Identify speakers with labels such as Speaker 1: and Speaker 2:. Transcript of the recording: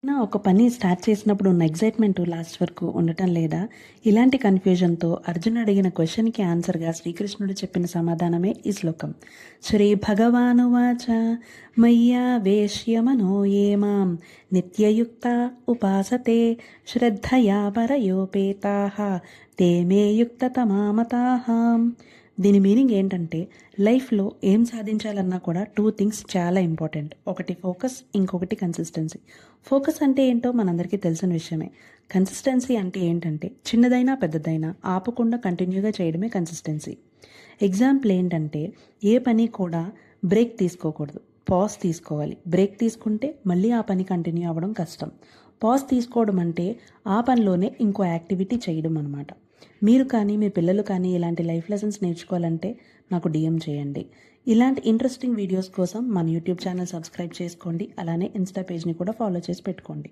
Speaker 1: ఒక పని స్టార్ట్ చేసినప్పుడు ఉన్న ఎగ్జైట్మెంట్ లాస్ట్ వరకు ఉండటం లేదా? ఇలాంటి కన్ఫ్యూజన్తో అర్జున్ అడిగిన క్వశ్చన్కి ఆన్సర్గా శ్రీకృష్ణుడు చెప్పిన సమాధానమే ఈ శ్లోకం. శ్రీ భగవానువాచ మయ్యా వేశ్యమనో ఏ మాం నిత్యయుక్త ఉపాసతే శ్రద్ధయా పరయోపేతాః తే మే యుక్తతమామతాః. దీని మీనింగ్ ఏంటంటే, లైఫ్లో ఏం సాధించాలన్నా కూడా 2 థింగ్స్ చాలా ఇంపార్టెంట్. ఒకటి ఫోకస్, ఇంకొకటి కన్సిస్టెన్సీ. ఫోకస్ అంటే ఏంటో మనందరికీ తెలిసిన విషయమే. కన్సిస్టెన్సీ అంటే ఏంటంటే, చిన్నదైనా పెద్దదైనా ఆపకుండా కంటిన్యూగా చేయడమే కన్సిస్టెన్సీ. ఎగ్జాంపుల్ ఏంటంటే, ఏ పని కూడా బ్రేక్ తీసుకోకూడదు, పాజ్ తీసుకోవాలి. బ్రేక్ తీసుకుంటే మళ్ళీ ఆ పని కంటిన్యూ అవ్వడం కష్టం. పాజ్ తీసుకోవడం అంటే ఆ పనిలోనే ఇంకో యాక్టివిటీ చేయడం అనమాట. మీరు కానీ మీ పిల్లలు కానీ ఇలాంటి లైఫ్ లెసన్స్ నేర్చుకోవాలంటే నాకు DM చేయండి. ఇలాంటి ఇంట్రెస్టింగ్ వీడియోస్ కోసం మన యూట్యూబ్ ఛానల్ సబ్స్క్రైబ్ చేసుకోండి. అలానే ఇన్స్టా పేజ్ని కూడా ఫాలో చేసి పెట్టుకోండి.